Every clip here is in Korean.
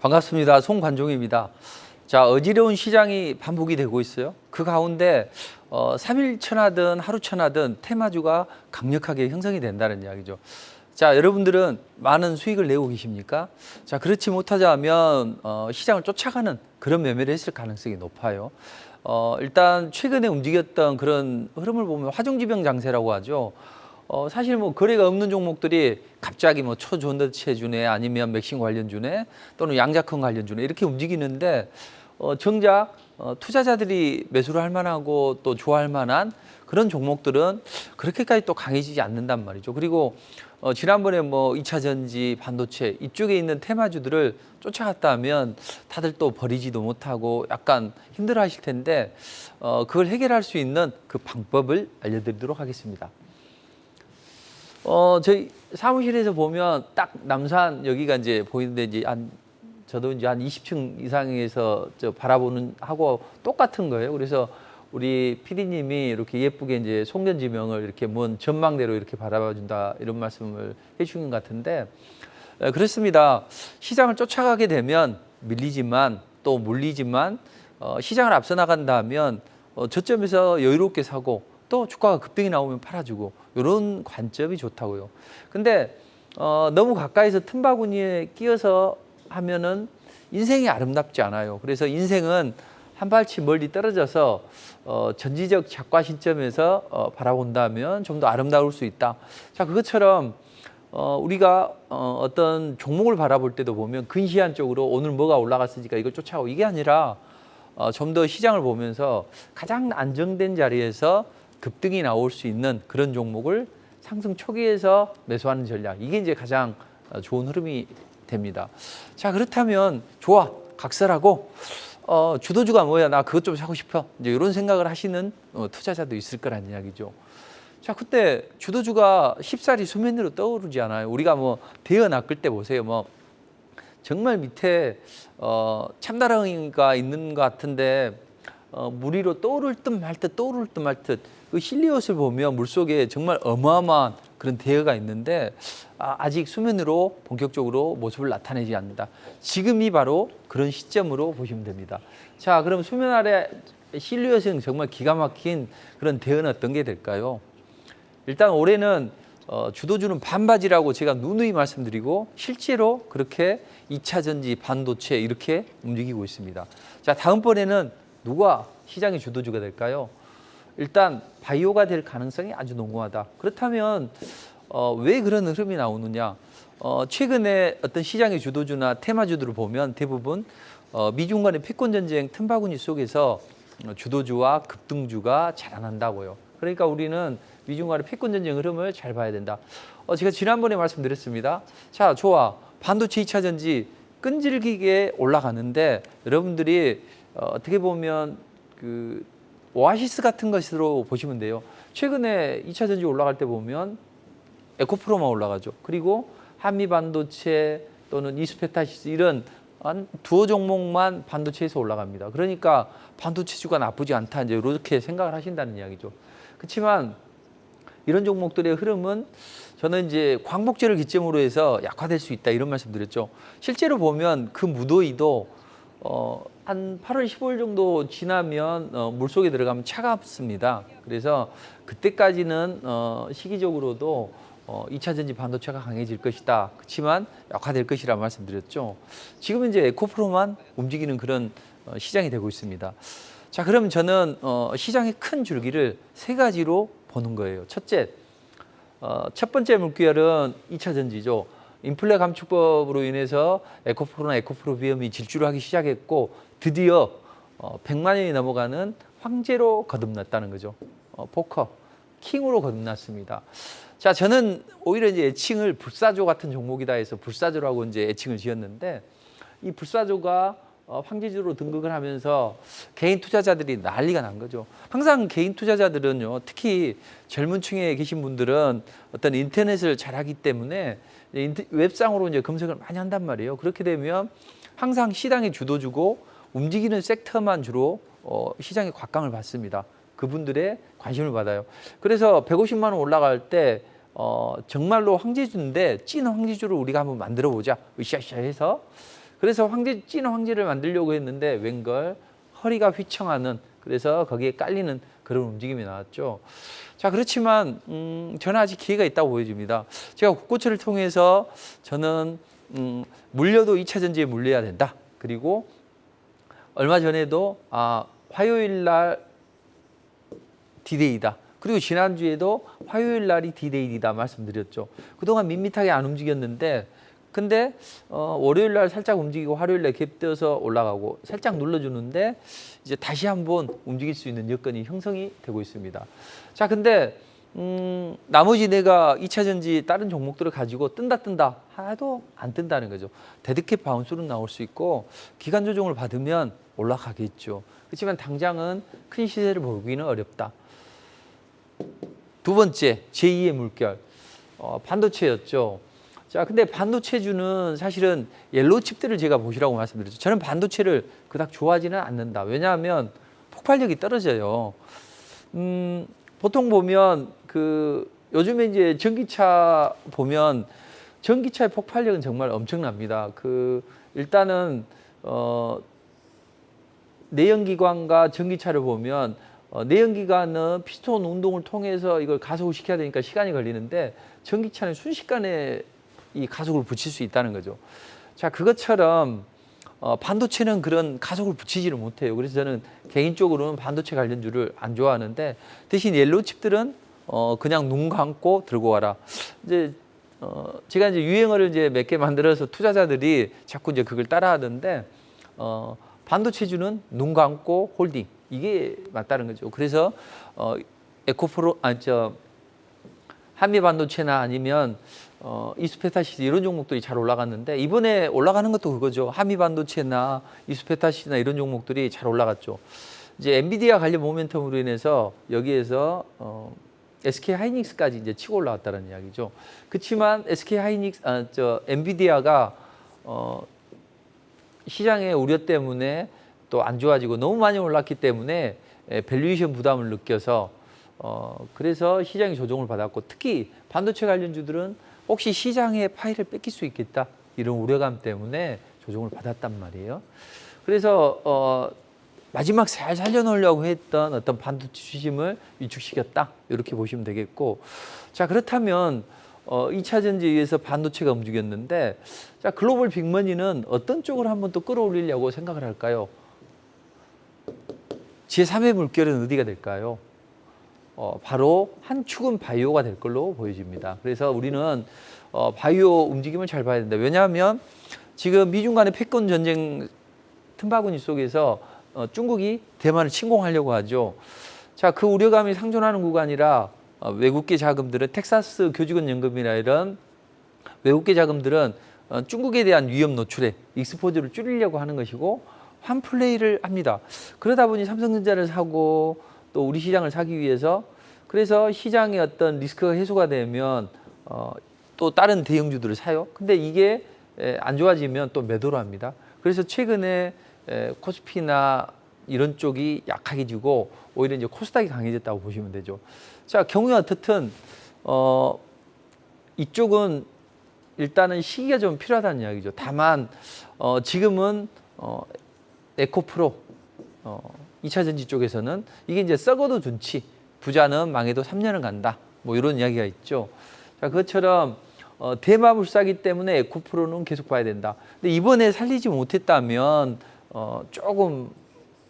반갑습니다. 송관종입니다. 자, 어지러운 시장이 반복이 되고 있어요. 그 가운데 3일 천하든 하루 천하든 테마주가 강력하게 형성이 된다는 이야기죠. 자, 여러분들은 많은 수익을 내고 계십니까? 자, 그렇지 못하자면 시장을 쫓아가는 그런 매매를 했을 가능성이 높아요. 일단 최근에 움직였던 그런 흐름을 보면 화종지병 장세라고 하죠. 사실 뭐 거래가 없는 종목들이 갑자기 뭐 초전도체주네 아니면 맥신 관련주네 또는 양자큰 관련주네 이렇게 움직이는데 정작 투자자들이 매수를 할 만하고 또 좋아할 만한 그런 종목들은 그렇게까지 또 강해지지 않는단 말이죠. 그리고 지난번에 뭐 2차 전지, 반도체 이쪽에 있는 테마주들을 쫓아갔다 하면 다들 또 버리지도 못하고 약간 힘들어 하실 텐데 그걸 해결할 수 있는 그 방법을 알려드리도록 하겠습니다. 저희 사무실에서 보면 딱 남산 여기가 이제 보이는데 이제 저도 이제 한 20층 이상에서 바라보는 하고 똑같은 거예요. 그래서 우리 PD님이 이렇게 예쁘게 이제 송전지명을 이렇게 먼 전망대로 이렇게 바라봐준다 이런 말씀을 해주신 것 같은데 그렇습니다. 시장을 쫓아가게 되면 밀리지만 또 물리지만 시장을 앞서 나간다면 저점에서 여유롭게 사고 또 주가가 급등이 나오면 팔아주고 이런 관점이 좋다고요. 근데 너무 가까이서 틈바구니에 끼어서 하면은 인생이 아름답지 않아요. 그래서 인생은 한 발치 멀리 떨어져서 전지적 작과 시점에서 바라본다면 좀 더 아름다울 수 있다. 자, 그것처럼 우리가 어떤 종목을 바라볼 때도 보면 근시안적으로 오늘 뭐가 올라갔으니까 이걸 쫓아가고 이게 아니라 좀 더 시장을 보면서 가장 안정된 자리에서 급등이 나올 수 있는 그런 종목을 상승 초기에서 매수하는 전략. 이게 이제 가장 좋은 흐름이 됩니다. 자, 그렇다면 좋아, 각설하고 주도주가 뭐야? 나 그것 좀 사고 싶어. 이제 이런 생각을 하시는 투자자도 있을 거란 이야기죠. 자, 그때 주도주가 쉽사리 수면 위로 떠오르지 않아요. 우리가 뭐 대여 낚을 때 보세요. 뭐 정말 밑에 참다랑이가 있는 것 같은데 물 위로 떠오를 듯 말 듯 떠오를 듯 말 듯 그 힐리옷을 보면 물속에 정말 어마어마한 그런 대여가 있는데 아직 수면으로 본격적으로 모습을 나타내지 않는다. 지금이 바로 그런 시점으로 보시면 됩니다. 자, 그럼 수면 아래 힐리옷은 정말 기가 막힌 그런 대여는 어떤 게 될까요? 일단 올해는 주도주는 반바지라고 제가 누누이 말씀드리고 실제로 그렇게 2차 전지, 반도체 이렇게 움직이고 있습니다. 자, 다음번에는 누가 시장의 주도주가 될까요? 일단 바이오가 될 가능성이 아주 농후하다. 그렇다면 왜 그런 흐름이 나오느냐? 최근에 어떤 시장의 주도주나 테마주들을 보면 대부분 미중 간의 패권 전쟁 틈바구니 속에서 주도주와 급등주가 자라난다고요. 그러니까 우리는 미중 간의 패권 전쟁 흐름을 잘 봐야 된다. 제가 지난번에 말씀드렸습니다. 자, 좋아. 반도체 2차 전지 끈질기게 올라가는데 여러분들이 어떻게 보면 그 오아시스 같은 것으로 보시면 돼요. 최근에 2차 전지 올라갈 때 보면 에코프로만 올라가죠. 그리고 한미반도체 또는 이스페타시스 이런 한 두어 종목만 반도체에서 올라갑니다. 그러니까 반도체주가 나쁘지 않다 이제 이렇게 생각을 하신다는 이야기죠. 그렇지만 이런 종목들의 흐름은 저는 이제 광복절을 기점으로 해서 약화될 수 있다 이런 말씀 드렸죠. 실제로 보면 그 무더위도 한 8월 15일 정도 지나면 물속에 들어가면 차갑습니다. 그래서 그때까지는 시기적으로도 2차 전지 반도체가 강해질 것이다. 그렇지만 약화될 것이라 말씀드렸죠. 지금은 이제 에코프로만 움직이는 그런 시장이 되고 있습니다. 자, 그럼 저는 시장의 큰 줄기를 세 가지로 보는 거예요. 첫째, 첫 번째 물결은 2차 전지죠. 인플레 감축법으로 인해서 에코프로나 에코프로비움이 질주를 하기 시작했고 드디어 100만 원이 넘어가는 황제로 거듭났다는 거죠. 포커, 킹으로 거듭났습니다. 자, 저는 오히려 이제 애칭을 불사조 같은 종목이다 해서 불사조라고 이제 애칭을 지었는데 이 불사조가 황제주로 등극을 하면서 개인 투자자들이 난리가 난 거죠. 항상 개인 투자자들은요, 특히 젊은 층에 계신 분들은 어떤 인터넷을 잘하기 때문에 웹상으로 이제 검색을 많이 한단 말이에요. 그렇게 되면 항상 시장의 주도주고 움직이는 섹터만 주로 시장의 곽광을 받습니다. 그분들의 관심을 받아요. 그래서 150만 원 올라갈 때 정말로 황제주인데 찐 황제주를 우리가 한번 만들어 보자 으쌰으쌰 해서 그래서 찐 황제를 만들려고 했는데 웬걸 허리가 휘청하는, 그래서 거기에 깔리는 그런 움직임이 나왔죠. 자, 그렇지만 저는 아직 기회가 있다고 보여집니다. 제가 국고초를 통해서 저는 물려도 2차 전지에 물려야 된다. 그리고 얼마 전에도 화요일 날 디데이다. 그리고 지난주에도 화요일 날이 디데이다 말씀드렸죠. 그동안 밋밋하게 안 움직였는데, 근데 월요일 날 살짝 움직이고 화요일 날 갭떠서 올라가고 살짝 눌러주는데 이제 다시 한번 움직일 수 있는 여건이 형성이 되고 있습니다. 자, 근데 나머지 내가 2차 전지 다른 종목들을 가지고 뜬다 하나도 안 뜬다는 거죠. 데드캣 바운스는 나올 수 있고 기간 조정을 받으면 올라가겠죠. 그렇지만 당장은 큰 시세를 보기는 어렵다. 두 번째, 제2의 물결, 반도체였죠. 자, 근데 반도체주는 사실은 옐로우 칩들을 제가 보시라고 말씀드렸죠. 저는 반도체를 그닥 좋아하지는 않는다. 왜냐하면 폭발력이 떨어져요. 보통 보면 요즘에 이제 전기차 보면 전기차의 폭발력은 정말 엄청납니다. 일단은 내연기관과 전기차를 보면 내연기관은 피스톤 운동을 통해서 이걸 가속을 시켜야 되니까 시간이 걸리는데 전기차는 순식간에 이 가속을 붙일 수 있다는 거죠. 자, 그것처럼 반도체는 그런 가속을 붙이지를 못해요. 그래서 저는 개인적으로는 반도체 관련주를 안 좋아하는데 대신 옐로우 칩들은 그냥 눈 감고 들고 와라. 이제 제가 이제 유행어를 이제 몇 개 만들어서 투자자들이 자꾸 이제 그걸 따라하던데 반도체주는 눈 감고 홀딩, 이게 맞다는 거죠. 그래서 에코프로 한미반도체나 아니면 이스페타시스 이런 종목들이 잘 올라갔는데 이번에 올라가는 것도 그거죠. 한미반도체나 이스페타시스나 이런 종목들이 잘 올라갔죠. 이제 엔비디아 관련 모멘텀으로 인해서 여기에서 SK 하이닉스까지 이제 치고 올라왔다는 이야기죠. 그렇지만 SK 하이닉스, 엔비디아가 시장의 우려 때문에 또 안 좋아지고 너무 많이 올랐기 때문에 밸류에이션 부담을 느껴서 그래서 시장이 조정을 받았고, 특히 반도체 관련주들은 혹시 시장의 파일을 뺏길 수 있겠다 이런 우려감 때문에 조정을 받았단 말이에요. 그래서 마지막 잘 살려놓으려고 했던 어떤 반도체 주심을 위축시켰다 이렇게 보시면 되겠고, 자, 그렇다면 2차 전지에 의해서 반도체가 움직였는데, 자, 글로벌 빅머니는 어떤 쪽으로 한번 또 끌어올리려고 생각을 할까요? 제3의 물결은 어디가 될까요? 바로 한 축은 바이오가 될 걸로 보여집니다. 그래서 우리는 바이오 움직임을 잘 봐야 된다. 왜냐하면 지금 미중 간의 패권 전쟁 틈바구니 속에서 중국이 대만을 침공하려고 하죠. 자, 그 우려감이 상존하는 구간이라 외국계 자금들은 텍사스 교직원 연금이나 이런 외국계 자금들은 중국에 대한 위험 노출에 익스포즈를 줄이려고 하는 것이고 환플레이를 합니다. 그러다 보니 삼성전자를 사고 또 우리 시장을 사기 위해서, 그래서 시장의 어떤 리스크가 해소가 되면 또 다른 대형주들을 사요. 근데 이게 안 좋아지면 또 매도를 합니다. 그래서 최근에 코스피나 이런 쪽이 약하게지고 오히려 이제 코스닥이 강해졌다고 보시면 되죠. 자, 경우에 어떻든 이쪽은 일단은 시기가 좀 필요하다는 이야기죠. 다만 지금은 에코프로 2차 전지 쪽에서는 이게 이제 썩어도 좋지, 부자는 망해도 3년은 간다, 뭐 이런 이야기가 있죠. 자, 그것처럼 대마불사기 때문에 에코프로는 계속 봐야 된다. 근데 이번에 살리지 못했다면 조금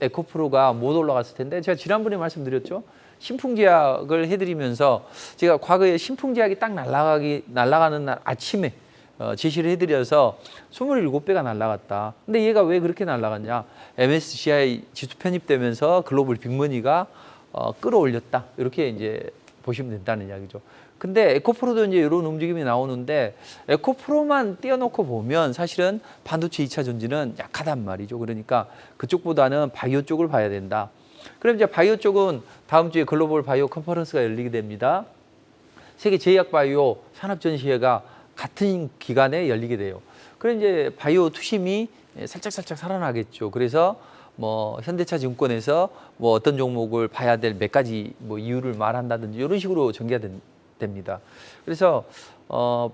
에코프로가 못 올라갔을 텐데, 제가 지난번에 말씀드렸죠. 신풍제약을 해드리면서 제가 과거에 신풍제약이 딱 날아가는 날 아침에 제시를 해드려서 27배가 날아갔다. 근데 얘가 왜 그렇게 날아갔냐? MSCI 지수 편입되면서 글로벌 빅머니가 끌어올렸다. 이렇게 이제 보시면 된다는 이야기죠. 근데 에코프로도 이제 이런 움직임이 나오는데, 에코프로만 띄워놓고 보면 사실은 반도체 2차 전지는 약하단 말이죠. 그러니까 그쪽보다는 바이오 쪽을 봐야 된다. 그럼 이제 바이오 쪽은 다음 주에 글로벌 바이오 컨퍼런스가 열리게 됩니다. 세계 제약바이오 산업전시회가 같은 기간에 열리게 돼요. 그럼 이제 바이오 투심이 살짝 살아나겠죠. 그래서 뭐 현대차 증권에서 뭐 어떤 종목을 봐야 될 몇 가지 뭐 이유를 말한다든지 이런 식으로 전개가 됩니다. 그래서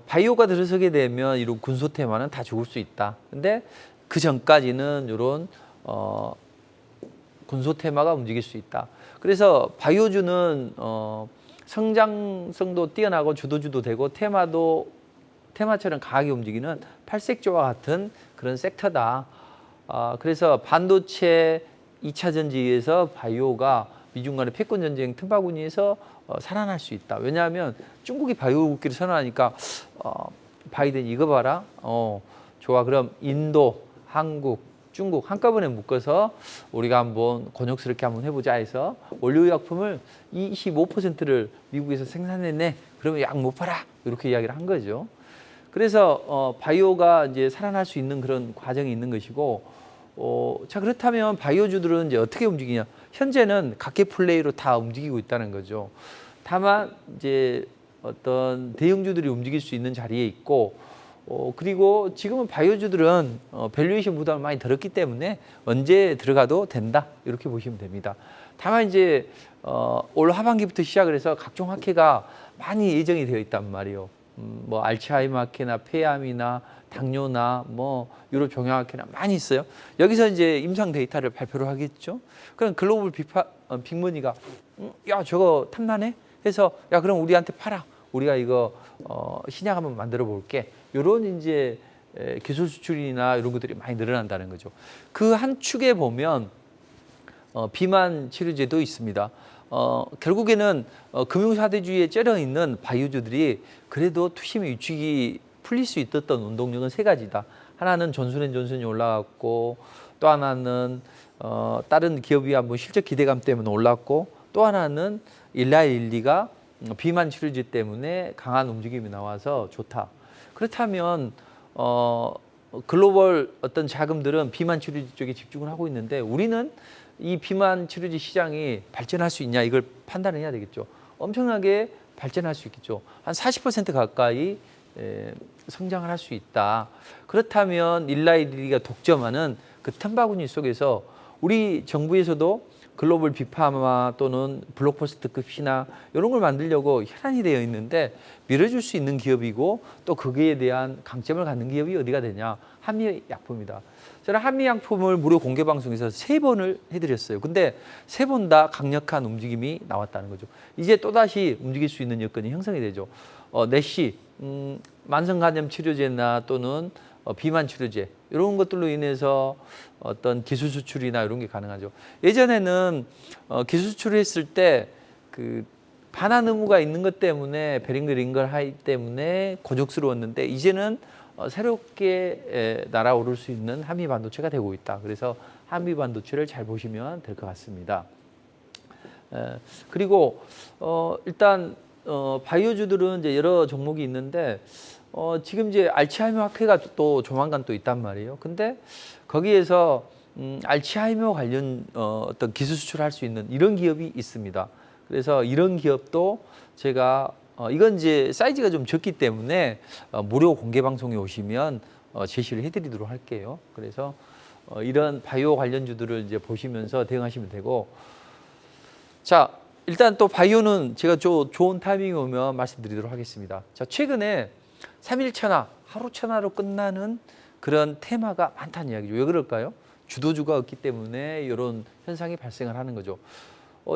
바이오가 들어서게 되면 이런 군소 테마는 다 죽을 수 있다. 근데 그 전까지는 이런 군소 테마가 움직일 수 있다. 그래서 바이오주는 성장성도 뛰어나고 주도주도 되고 테마처럼 강하게 움직이는 팔색조와 같은 그런 섹터다. 그래서 반도체 2차 전지에서 바이오가 미중 간의 패권 전쟁 틈바구니에서 살아날 수 있다. 왜냐하면 중국이 바이오 국기를 선언하니까 바이든 이거 봐라. 좋아. 그럼 인도, 한국, 중국 한꺼번에 묶어서 우리가 한번 곤욕스럽게 한번 해보자 해서 원료의약품을 25%를 미국에서 생산했네. 그러면 약 못 팔아. 이렇게 이야기를 한 거죠. 그래서 바이오가 이제 살아날 수 있는 그런 과정이 있는 것이고, 자 그렇다면 바이오주들은 이제 어떻게 움직이냐? 현재는 각계 플레이로 다 움직이고 있다는 거죠. 다만 이제 어떤 대형주들이 움직일 수 있는 자리에 있고, 그리고 지금은 바이오주들은 밸류에이션 부담을 많이 들었기 때문에 언제 들어가도 된다 이렇게 보시면 됩니다. 다만 이제 올 하반기부터 시작을 해서 각종 학회가 많이 예정이 되어 있단 말이에요. 뭐 알츠하이머 학회나 폐암이나 당뇨나 뭐 유럽 종양학회나 많이 있어요. 여기서 이제 임상 데이터를 발표를 하겠죠. 그럼 글로벌 빅머니가 야 저거 탐나네 해서 야 그럼 우리한테 팔아. 우리가 이거 신약 한번 만들어 볼게. 이런 이제 기술 수출이나 이런 것들이 많이 늘어난다는 거죠. 그 한 축에 보면 비만 치료제도 있습니다. 결국에는 금융사대주의에 쩔어 있는 바이오주들이 그래도 투심의 위축이 풀릴 수 있었던 운동력은 세 가지다. 하나는 존슨앤존슨이 올라갔고, 또 하나는 다른 기업이 한번 실적 기대감 때문에 올랐고, 또 하나는 일라일리가 비만 치료제 때문에 강한 움직임이 나와서 좋다. 그렇다면 글로벌 어떤 자금들은 비만 치료제 쪽에 집중을 하고 있는데 우리는 이 비만 치료제 시장이 발전할 수 있냐 이걸 판단해야 되겠죠. 엄청나게 발전할 수 있겠죠. 한 40% 가까이 성장을 할 수 있다. 그렇다면 일라이리가 독점하는 그 틈바구니 속에서 우리 정부에서도 글로벌 빅파마 또는 블록버스터급 신약 이런 걸 만들려고 혈안이 되어 있는데 밀어줄 수 있는 기업이고 또 거기에 대한 강점을 갖는 기업이 어디가 되냐? 한미약품이다. 저는 한미약품을 무료 공개 방송에서 3번을 해드렸어요. 근데 3번 다 강력한 움직임이 나왔다는 거죠. 이제 또다시 움직일 수 있는 여건이 형성이 되죠. 내시 만성간염 치료제나 또는 비만 치료제 이런 것들로 인해서 어떤 기술 수출이나 이런 게 가능하죠. 예전에는 기술 수출을 했을 때 그 반환 의무가 있는 것 때문에 베링글링글 하기 때문에 곤욕스러웠는데 이제는 새롭게 날아오를 수 있는 한미 반도체가 되고 있다. 그래서 한미 반도체를 잘 보시면 될 것 같습니다. 그리고 일단 바이오주들은 이제 여러 종목이 있는데 지금 이제 알츠하이머 학회가 또 조만간 또 있단 말이에요. 근데 거기에서 알츠하이머 관련 어떤 기술 수출할 수 있는 이런 기업이 있습니다. 그래서 이런 기업도 제가 이건 이제 사이즈가 좀 적기 때문에 무료 공개 방송에 오시면 제시를 해드리도록 할게요. 그래서 이런 바이오 관련주들을 이제 보시면서 대응하시면 되고, 자 일단 또 바이오는 제가 좋은 타이밍이 오면 말씀드리도록 하겠습니다. 자 최근에 3일 천하, 하루 천하로 끝나는 그런 테마가 많다는 이야기죠. 왜 그럴까요? 주도주가 없기 때문에 이런 현상이 발생을 하는 거죠.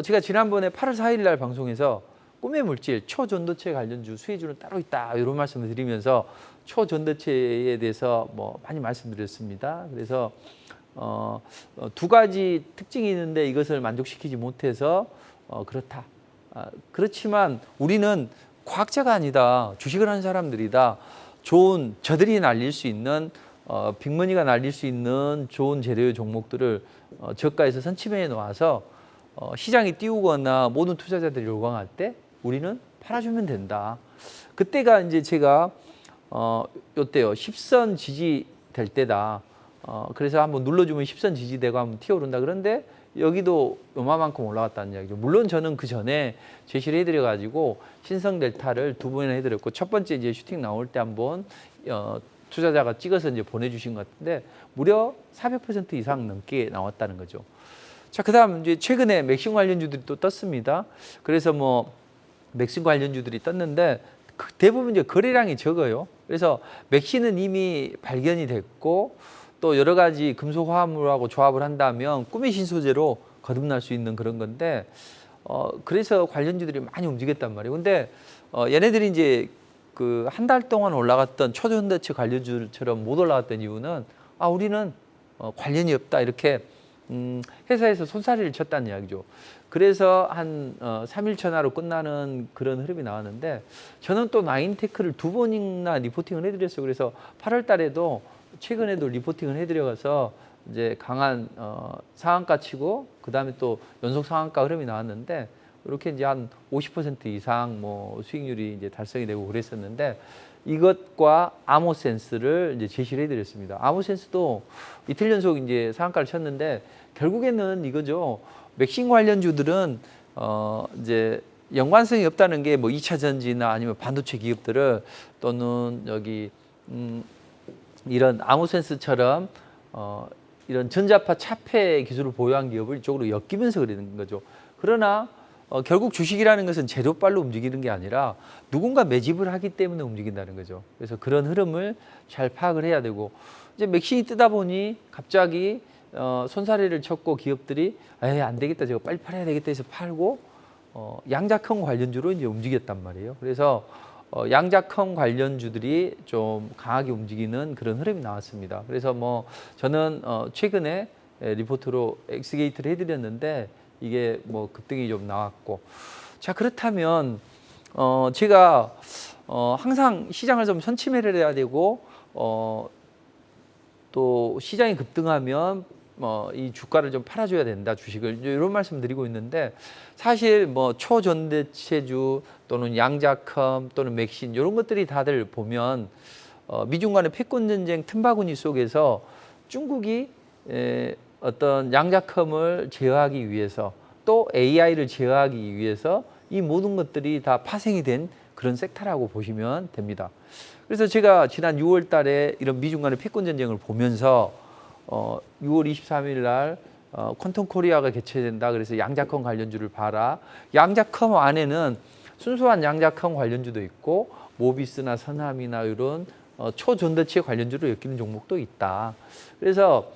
제가 지난번에 8월 4일 날 방송에서 꿈의 물질, 초전도체 관련주, 수혜주는 따로 있다 이런 말씀을 드리면서 초전도체에 대해서 뭐 많이 말씀드렸습니다. 그래서 두 가지 특징이 있는데 이것을 만족시키지 못해서 그렇다. 그렇지만 우리는 과학자가 아니다. 주식을 하는 사람들이다. 좋은 저들이 날릴 수 있는 빅머니가 날릴 수 있는 좋은 재료의 종목들을 저가에서 선침해 놓아서 시장이 띄우거나 모든 투자자들이 요구할 때 우리는 팔아주면 된다. 그때가 이제 제가 요때요. 10선 지지 될 때다. 그래서 한번 눌러주면 10선 지지되고 한번 튀어오른다. 그런데 여기도 요만큼 올라갔다는 이야기죠. 물론 저는 그 전에 제시를 해드려가지고 신성 델타를 2번이나 해드렸고 첫 번째 이제 슈팅 나올 때 한번 투자자가 찍어서 이제 보내주신 것 같은데 무려 400% 이상 넘게 나왔다는 거죠. 자, 그다음 이제 최근에 맥신 관련주들이 또 떴습니다. 그래서 뭐 맥신 관련주들이 떴는데 대부분 이제 거래량이 적어요. 그래서 맥신은 이미 발견이 됐고 또 여러 가지 금속 화합물하고 조합을 한다면 꿈의 신소재로 거듭날 수 있는 그런 건데 그래서 관련주들이 많이 움직였단 말이에요. 근데 얘네들이 이제 그 한 달 동안 올라갔던 초전도체 관련주처럼 못 올라갔던 이유는 우리는 관련이 없다 이렇게 회사에서 손사래를 쳤다는 이야기죠. 그래서 한 3일 천하로 끝나는 그런 흐름이 나왔는데 저는 또 나인테크를 2번이나 리포팅을 해드렸어요. 그래서 8월 달에도 최근에도 리포팅을 해드려가서 이제 강한 상한가 치고 그 다음에 또 연속 상한가 흐름이 나왔는데 이렇게 이제 한 50% 이상 뭐 수익률이 이제 달성이 되고 그랬었는데 이것과 아모센스를 이제 제시를 해드렸습니다. 아모센스도 이틀 연속 이제 상한가를 쳤는데 결국에는 이거죠. 맥신 관련주들은 이제 연관성이 없다는 게 뭐 2차 전지나 아니면 반도체 기업들을 또는 여기 이런 아모센스처럼 이런 전자파 차폐 기술을 보유한 기업을 이쪽으로 엮이면서 그러는 거죠. 그러나 결국 주식이라는 것은 재료빨로 움직이는 게 아니라 누군가 매집을 하기 때문에 움직인다는 거죠. 그래서 그런 흐름을 잘 파악을 해야 되고 이제 맥신이 뜨다 보니 갑자기 손사래를 쳤고 기업들이 안 되겠다, 저거 빨리 팔아야 되겠다 해서 팔고 양자컴 관련주로 이제 움직였단 말이에요. 그래서 양자컴 관련주들이 좀 강하게 움직이는 그런 흐름이 나왔습니다. 그래서 뭐 저는 최근에 리포트로 엑스게이트를 해드렸는데 이게 뭐 급등이 좀 나왔고, 자 그렇다면 제가 항상 시장을 좀 선침해를 해야 되고 또 시장이 급등하면 이 주가를 좀 팔아줘야 된다, 주식을, 이런 말씀 드리고 있는데 사실 뭐 초전대체주 또는 양자컴 또는 맥신 이런 것들이 다들 보면 미중 간의 패권 전쟁 틈바구니 속에서 중국이 어떤 양자컴을 제어하기 위해서 또 AI를 제어하기 위해서 이 모든 것들이 다 파생이 된 그런 섹터라고 보시면 됩니다. 그래서 제가 지난 6월 달에 이런 미중 간의 패권 전쟁을 보면서 6월 23일 날 퀀텀 코리아가 개최된다. 그래서 양자컴 관련주를 봐라. 양자컴 안에는 순수한 양자컴 관련주도 있고 모비스나 선함이나 이런 초전도체 관련주로 엮이는 종목도 있다. 그래서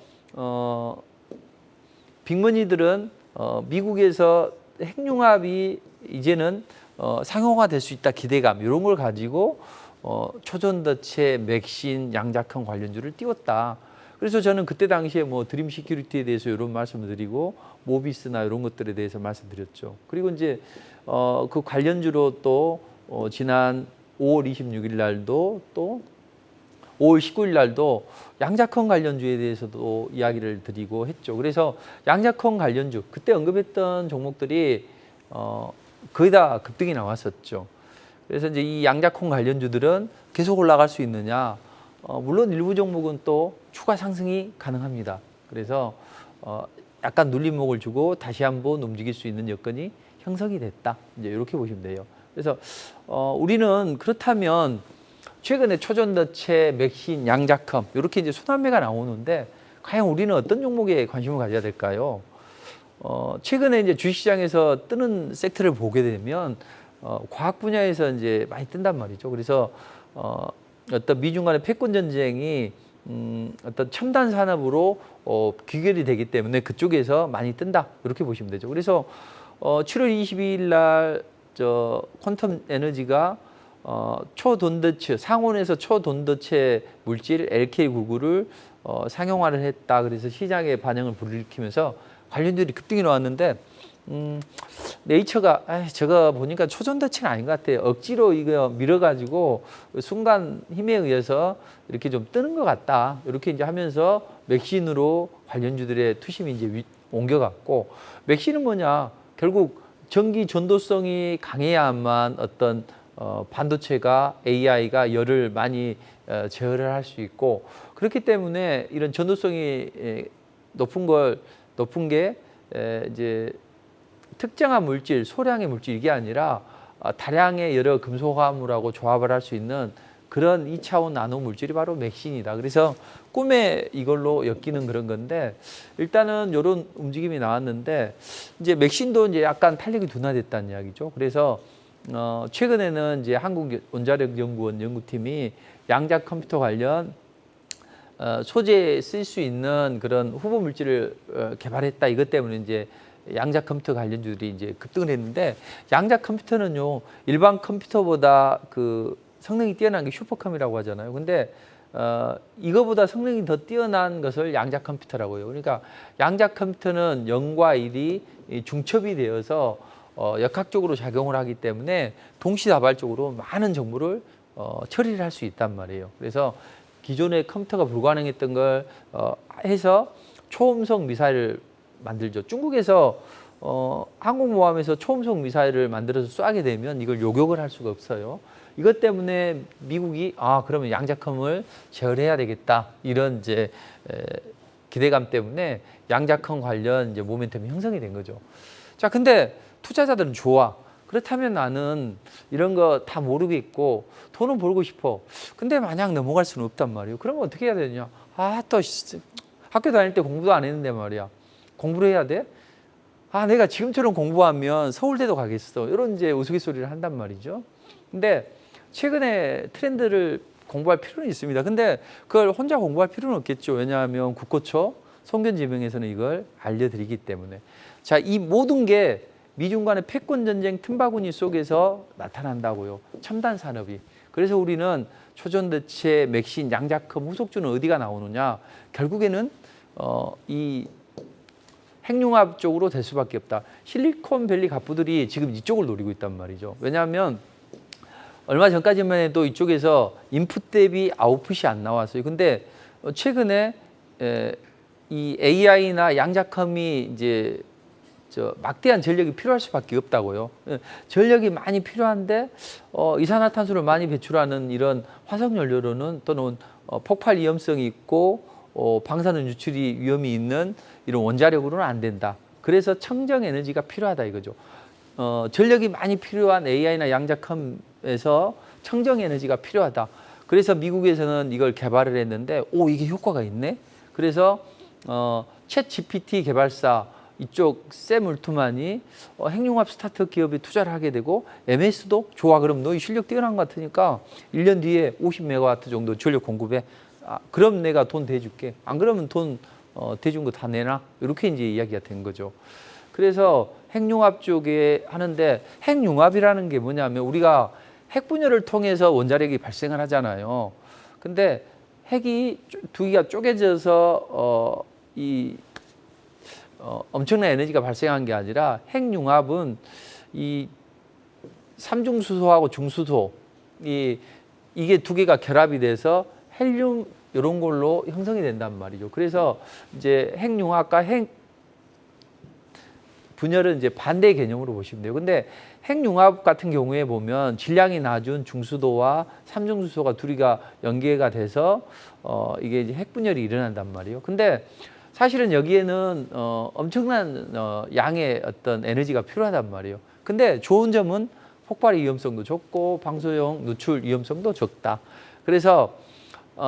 빅머니들은 미국에서 핵융합이 이제는 상용화될 수 있다, 기대감 이런 걸 가지고 초전도체, 맥신, 양자컴 관련주를 띄웠다. 그래서 저는 그때 당시에 뭐 드림 시큐리티에 대해서 이런 말씀을 드리고 모비스나 이런 것들에 대해서 말씀드렸죠. 그리고 이제 그 관련주로 또 지난 5월 26일 날도 또 5월 19일 날도 양자컴 관련주에 대해서도 이야기를 드리고 했죠. 그래서 양자컴 관련주 그때 언급했던 종목들이 거의 다 급등이 나왔었죠. 그래서 이제 이 양자컴 관련주들은 계속 올라갈 수 있느냐? 물론 일부 종목은 또 추가 상승이 가능합니다. 그래서 약간 눌림목을 주고 다시 한번 움직일 수 있는 여건이 형성이 됐다. 이제 이렇게 보시면 돼요. 그래서 우리는 그렇다면 최근에 초전도체, 맥신, 양자컴 이렇게 이제 순환매가 나오는데 과연 우리는 어떤 종목에 관심을 가져야 될까요? 최근에 이제 주식시장에서 뜨는 섹터를 보게 되면 과학 분야에서 이제 많이 뜬단 말이죠. 그래서 어떤 미중 간의 패권 전쟁이 어떤 첨단 산업으로 귀결이 되기 때문에 그쪽에서 많이 뜬다, 이렇게 보시면 되죠. 그래서 7월 22일 날 퀀텀 에너지가 초돈더체, 상온에서 초돈더체 물질 LK99를 상용화를 했다. 그래서 시장의 반응을 불일으키면서 관련주들이 급등이 나왔는데 네이처가 저거 보니까 초전도체는 아닌 것 같아요. 억지로 이거 밀어가지고 순간 힘에 의해서 이렇게 좀 뜨는 것 같다. 이렇게 이제 하면서 맥신으로 관련주들의 투심이 이제 옮겨갔고, 맥신은 뭐냐? 결국 전기 전도성이 강해야만 어떤 반도체가 AI가 열을 많이 제어를 할 수 있고, 그렇기 때문에 이런 전도성이 높은 게 이제 특정한 물질, 소량의 물질 이게 아니라 다량의 여러 금속화합물하고 조합을 할 수 있는 그런 2차원 나노 물질이 바로 맥신이다. 그래서 꿈에 이걸로 엮이는 그런 건데, 일단은 이런 움직임이 나왔는데 이제 맥신도 이제 약간 탄력이 둔화됐다는 이야기죠. 그래서 최근에는 이제 한국원자력연구원 연구팀이 양자 컴퓨터 관련 소재에 쓸 수 있는 그런 후보 물질을 개발했다. 이것 때문에 이제 양자 컴퓨터 관련주들이 이제 급등을 했는데, 양자 컴퓨터는요 일반 컴퓨터보다 그 성능이 뛰어난 게 슈퍼컴이라고 하잖아요. 근데 이거보다 성능이 더 뛰어난 것을 양자 컴퓨터라고 해요. 그러니까 양자 컴퓨터는 0과 1이 중첩이 되어서 역학적으로 작용을 하기 때문에 동시다발적으로 많은 정보를 처리를 할 수 있단 말이에요. 그래서 기존의 컴퓨터가 불가능했던 걸 해서 초음속 미사일을 만들죠. 중국에서 항공모함에서 초음속 미사일을 만들어서 쏘게 되면 이걸 요격을 할 수가 없어요. 이것 때문에 미국이 그러면 양자컴을 제어해야 되겠다, 이런 이제 기대감 때문에 양자컴 관련 이제 모멘텀이 형성이 된 거죠. 자, 근데 투자자들은 좋아. 그렇다면 나는 이런 거 다 모르겠고 돈은 벌고 싶어. 근데 만약 넘어갈 수는 없단 말이에요. 그러면 어떻게 해야 되냐? 또 학교 다닐 때 공부도 안 했는데 말이야. 공부를 해야 돼? 내가 지금처럼 공부하면 서울대도 가겠어. 이런 이제 우스갯소리를 한단 말이죠. 근데 최근에 트렌드를 공부할 필요는 있습니다. 근데 그걸 혼자 공부할 필요는 없겠죠. 왜냐하면 국고초, 성견지명에서는 이걸 알려드리기 때문에. 자, 이 모든 게 미중 간의 패권 전쟁 틈바구니 속에서 나타난다고요. 첨단 산업이. 그래서 우리는 초전도체, 맥신, 양자컴, 후속주는 어디가 나오느냐? 결국에는 이 핵융합 쪽으로 될 수밖에 없다. 실리콘밸리 갑부들이 지금 이쪽을 노리고 있단 말이죠. 왜냐하면 얼마 전까지만 해도 이쪽에서 인풋 대비 아웃풋이 안 나왔어요. 근데 최근에 이 AI나 양자컴이 이제 막대한 전력이 필요할 수밖에 없다고요. 전력이 많이 필요한데 이산화탄소를 많이 배출하는 이런 화석연료로는 또는 폭발 위험성이 있고 방사능 유출이 위험이 있는 이런 원자력으로는 안 된다. 그래서 청정 에너지가 필요하다 이거죠. 전력이 많이 필요한 AI나 양자컴에서 청정 에너지가 필요하다. 그래서 미국에서는 이걸 개발을 했는데 이게 효과가 있네. 그래서 챗 GPT 개발사 이쪽 샘 울트만이 핵융합 스타트업 기업에 투자를 하게 되고, MS도 좋아, 그럼 너 실력 뛰어난 것 같으니까 1년 뒤에 50메가와트 정도 전력 공급해. 그럼 내가 돈 대줄게. 안 그러면 돈 대준 거 다 내놔. 이렇게 이제 이야기가 된 거죠. 그래서 핵융합 쪽에 하는데, 핵융합이라는 게 뭐냐면 우리가 핵분열을 통해서 원자력이 발생을 하잖아요. 근데 핵이 두 개가 쪼개져서 엄청난 에너지가 발생한 게 아니라, 핵융합은 이 삼중수소하고 중수소 이게 두 개가 결합이 돼서 헬륨 이런 걸로 형성이 된단 말이죠. 그래서 이제 핵융합과 핵 분열은 이제 반대 개념으로 보시면 돼요. 근데 핵융합 같은 경우에 보면 질량이 낮은 중수도와 삼중수소가 둘이가 연계가 돼서 이게 이제 핵분열이 일어난단 말이에요. 근데 사실은 여기에는 엄청난 양의 어떤 에너지가 필요하단 말이에요. 근데 좋은 점은 폭발 위험성도 적고 방사용 누출 위험성도 적다. 그래서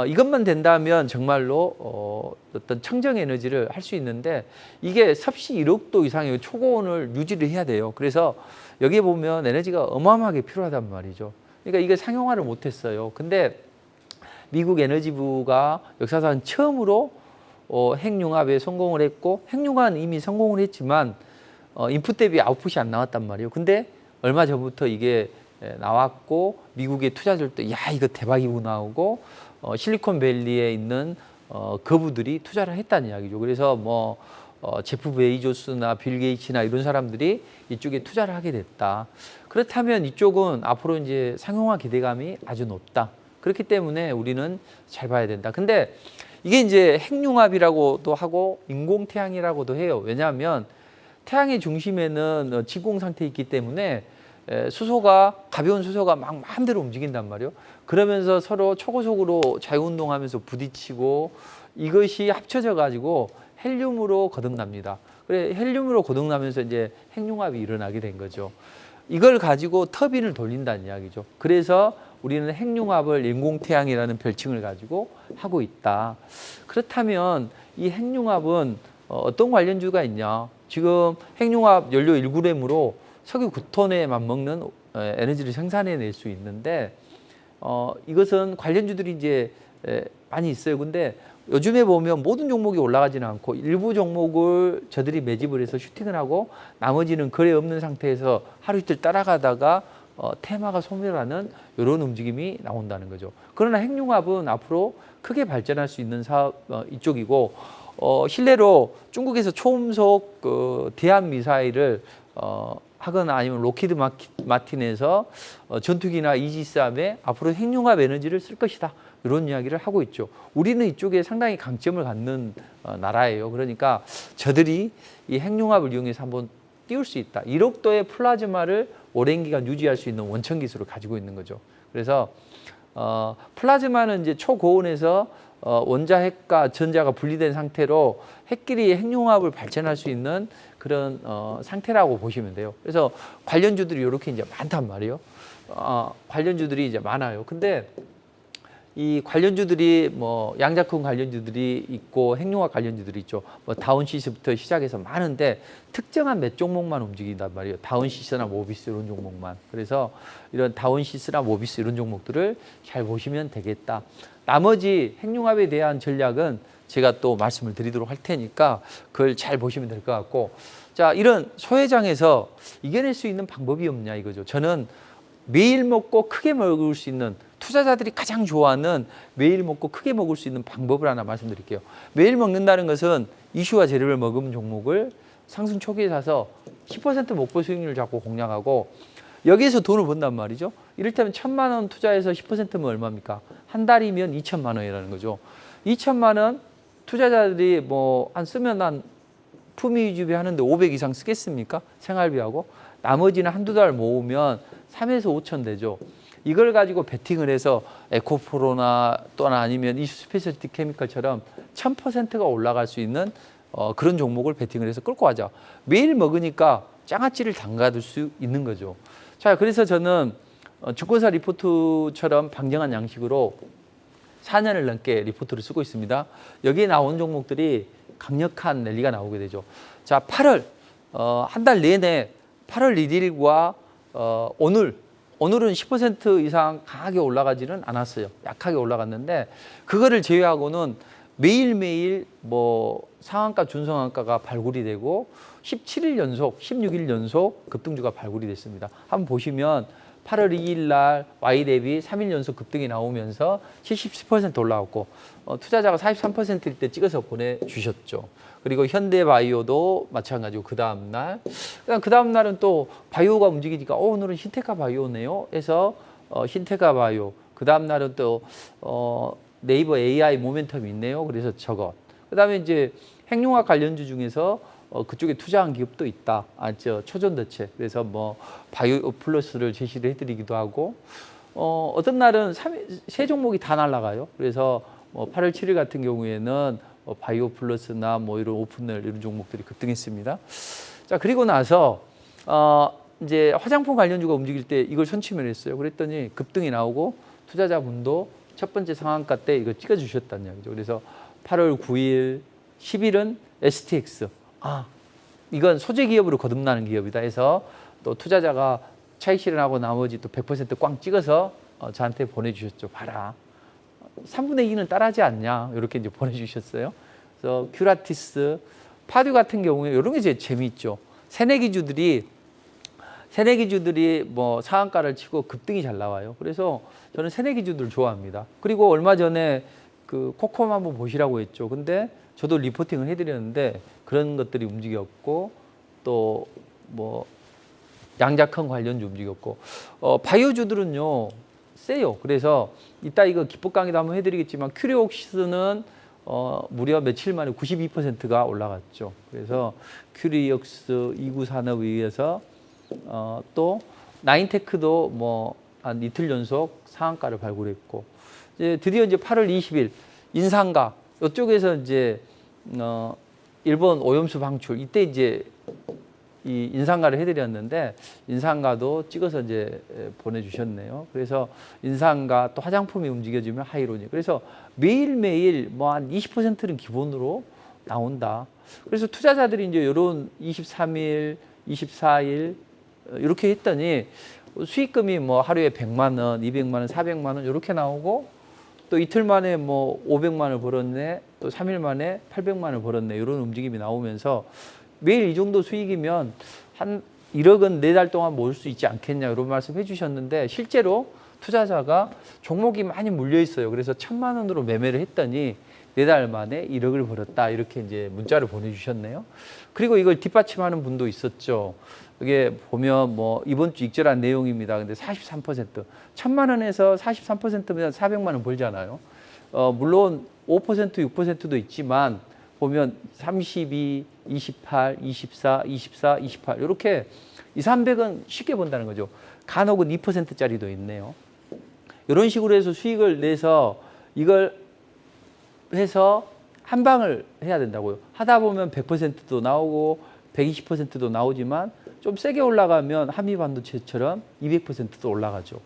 이것만 된다면 정말로 어떤 청정 에너지를 할 수 있는데, 이게 섭씨 1억 도 이상의 초고온을 유지를 해야 돼요. 그래서 여기에 보면 에너지가 어마어마하게 필요하단 말이죠. 그러니까 이게 상용화를 못했어요. 근데 미국 에너지부가 역사상 처음으로 핵융합에 성공을 했고, 핵융합은 이미 성공을 했지만 인풋 대비 아웃풋이 안 나왔단 말이에요. 근데 얼마 전부터 이게 나왔고, 미국의 투자자들도 이거 대박이구나 하고 실리콘밸리에 있는 거부들이 투자를 했다는 이야기죠. 그래서 제프 베이조스나 빌 게이츠나 이런 사람들이 이쪽에 투자를 하게 됐다. 그렇다면 이쪽은 앞으로 이제 상용화 기대감이 아주 높다. 그렇기 때문에 우리는 잘 봐야 된다. 근데 이게 이제 핵융합이라고도 하고 인공태양이라고도 해요. 왜냐하면 태양의 중심에는 진공 상태에 있기 때문에 가벼운 수소가 막 마음대로 움직인단 말이에요. 그러면서 서로 초고속으로 자유운동하면서 부딪히고, 이것이 합쳐져 가지고 헬륨으로 거듭납니다. 그래, 헬륨으로 거듭나면서 이제 핵융합이 일어나게 된 거죠. 이걸 가지고 터빈을 돌린다는 이야기죠. 그래서 우리는 핵융합을 인공태양이라는 별칭을 가지고 하고 있다. 그렇다면 이 핵융합은 어떤 관련주가 있냐? 지금 핵융합 연료 1g으로 석유 9톤에 맞먹는 에너지를 생산해낼 수 있는데, 이것은 관련주들이 이제 많이 있어요. 근데 요즘에 보면 모든 종목이 올라가지는 않고 일부 종목을 저들이 매집을 해서 슈팅을 하고 나머지는 거래 없는 상태에서 하루 이틀 따라가다가 테마가 소멸하는 이런 움직임이 나온다는 거죠. 그러나 핵융합은 앞으로 크게 발전할 수 있는 사업 이쪽이고 실내로 중국에서 초음속 대한 미사일을 하거나 아니면 로키드 마틴에서 전투기나 이지스함에 앞으로 핵융합 에너지를 쓸 것이다. 이런 이야기를 하고 있죠. 우리는 이쪽에 상당히 강점을 갖는 나라예요. 그러니까 저들이 이 핵융합을 이용해서 한번 띄울 수 있다. 1억 도의 플라즈마를 오랜 기간 유지할 수 있는 원천 기술을 가지고 있는 거죠. 그래서 플라즈마는 이제 초고온에서 원자핵과 전자가 분리된 상태로 핵끼리 핵융합을 발전할 수 있는 그런 상태라고 보시면 돼요. 그래서 관련주들이 이렇게 이제 많단 말이에요. 관련주들이 이제 많아요. 근데 이 관련주들이 뭐 양자큰 관련주들이 있고 핵융합 관련주들이 있죠. 뭐 다운시스부터 시작해서 많은데 특정한 몇 종목만 움직인단 말이에요. 다운시스나 모비스 이런 종목만. 그래서 이런 다운시스나 모비스 이런 종목들을 잘 보시면 되겠다. 나머지 핵융합에 대한 전략은 제가 또 말씀을 드리도록 할 테니까 그걸 잘 보시면 될 것 같고, 자, 이런 소회장에서 이겨낼 수 있는 방법이 없냐 이거죠. 저는 매일 먹고 크게 먹을 수 있는, 투자자들이 가장 좋아하는 매일 먹고 크게 먹을 수 있는 방법을 하나 말씀드릴게요. 매일 먹는다는 것은 이슈와 재료를 머금은 종목을 상승 초기에 사서 10% 목표 수익률을 잡고 공략하고 여기에서 돈을 번단 말이죠. 이를테면 1,000만 원 투자해서 10%면 얼마입니까? 한 달이면 2천만 원이라는 거죠. 2천만 원 투자자들이 뭐 한 쓰면 한 품위 유지비 하는데 500 이상 쓰겠습니까? 생활비하고. 나머지는 한두 달 모으면 3에서 5천 되죠. 이걸 가지고 베팅을 해서 에코프로나 또는 아니면 이슈 스페셜티 케미컬처럼 1000%가 올라갈 수 있는 그런 종목을 베팅을 해서 끌고 가자. 매일 먹으니까 장아찌를 담가둘 수 있는 거죠. 자, 그래서 저는 증권사 리포트처럼 방정한 양식으로 4년을 넘게 리포트를 쓰고 있습니다. 여기에 나온 종목들이 강력한 랠리가 나오게 되죠. 자, 8월 한 달 내내 8월 1일과 오늘은 10% 이상 강하게 올라가지는 않았어요. 약하게 올라갔는데 그거를 제외하고는 매일매일 뭐 상한가, 준상한가가 발굴이 되고 17일 연속, 16일 연속 급등주가 발굴이 됐습니다. 한번 보시면 8월 2일 날 Y 대비 3일 연속 급등이 나오면서 77% 올라왔고 투자자가 43%일 때 찍어서 보내주셨죠. 그리고 현대바이오도 마찬가지고 그 다음날 그 다음날은 또 바이오가 움직이니까 오늘은 신테카 바이오네요 해서 신테카 바이오, 그 다음날은 또 네이버 AI 모멘텀이 있네요. 그래서 저것. 그 다음에 이제 핵융합 관련주 중에서 그쪽에 투자한 기업도 있다. 초전도체. 그래서 뭐 바이오 플러스를 제시를 해드리기도 하고 어떤 날은 세 종목이 다 날아가요. 그래서 8월 7일 같은 경우에는 바이오 플러스나 뭐 이런 오픈넬 이런 종목들이 급등했습니다. 자, 그리고 나서 이제 화장품 관련주가 움직일 때 이걸 선취를 했어요. 그랬더니 급등이 나오고 투자자분도 첫 번째 상한가 때 이거 찍어주셨다는 이야기죠. 그래서 8월 9일, 10일은 STX. 이건 소재 기업으로 거듭나는 기업이다 해서 또 투자자가 차익 실현하고 나머지 또 100% 꽝 찍어서 저한테 보내주셨죠. 봐라. 3분의 2는 따라하지 않냐. 이렇게 이제 보내주셨어요. 그래서 큐라티스, 파듀 같은 경우에 이런 게 제일 재미있죠. 새내기주들이 뭐 상한가를 치고 급등이 잘 나와요. 그래서 저는 새내기주들 좋아합니다. 그리고 얼마 전에 그 코콤 한번 보시라고 했죠. 근데 저도 리포팅을 해드렸는데 그런 것들이 움직였고 또 뭐 양자큰 관련주 움직였고 바이오주들은요 세요. 그래서 이따 이거 기법 강의도 한번 해드리겠지만 큐리옥시스는 무려 며칠 만에 92%가 올라갔죠. 그래서 큐리옥스 29산업에 의해서 또 나인테크도 뭐 한 이틀 연속 상한가를 발굴했고 이제 드디어 이제 8월 20일 인상가 이쪽에서 이제 일본 오염수 방출 이때 이제 이 인상가를 해드렸는데 인상가도 찍어서 이제 보내주셨네요. 그래서 인상가 또 화장품이 움직여지면 하이로니. 그래서 매일매일 뭐 한 20%는 기본으로 나온다. 그래서 투자자들이 이제 이런 23일, 24일 이렇게 했더니 수익금이 뭐 하루에 100만 원, 200만 원, 400만 원 이렇게 나오고 또 이틀 만에 뭐 500만 원을 벌었네, 또 3일 만에 800만 원을 벌었네, 이런 움직임이 나오면서 매일 이 정도 수익이면 한 1억은 4달 동안 모을 수 있지 않겠냐, 이런 말씀 해주셨는데, 실제로 투자자가 종목이 많이 물려 있어요. 그래서 1,000만 원으로 매매를 했더니 4달 만에 1억을 벌었다, 이렇게 이제 문자를 보내주셨네요. 그리고 이걸 뒷받침하는 분도 있었죠. 이게 보면 뭐 이번 주 익절한 내용입니다. 근데 43%, 1,000만 원에서 43%면 400만 원 벌잖아요. 물론 5%, 6%도 있지만 보면 32, 28, 24, 24, 28 이렇게 200~300은 쉽게 번다는 거죠. 간혹은 2%짜리도 있네요. 이런 식으로 해서 수익을 내서 이걸 해서 한 방을 해야 된다고요. 하다 보면 100%도 나오고 120%도 나오지만 좀 세게 올라가면 한미반도체처럼 200%도 올라가죠.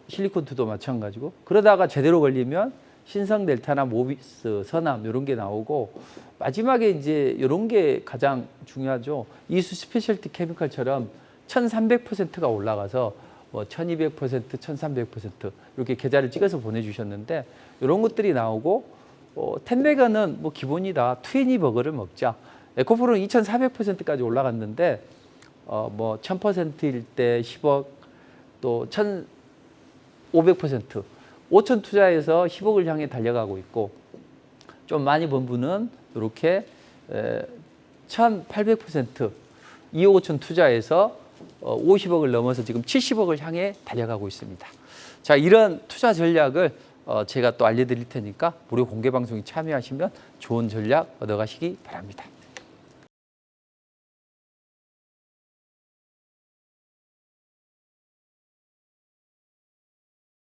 실리콘투도 마찬가지고. 그러다가 제대로 걸리면 신성 델타나 모비스, 서남 이런 게 나오고, 마지막에 이제 이런 게 가장 중요하죠. 이수 스페셜티 케미칼처럼 1300%가 올라가서 뭐 1200%, 1300% 이렇게 계좌를 찍어서 보내주셨는데, 이런 것들이 나오고, 텐베가는 뭐 기본이다. 20버거를 먹자. 에코프로는 2400%까지 올라갔는데, 뭐 1000%일 때 10억, 또 1500%, 5천 투자해서 10억을 향해 달려가고 있고, 좀 많이 번 분은 이렇게 1800%, 2억 5천 투자해서 50억을 넘어서 지금 70억을 향해 달려가고 있습니다. 자, 이런 투자 전략을 제가 또 알려드릴 테니까 무료 공개 방송에 참여하시면 좋은 전략 얻어가시기 바랍니다.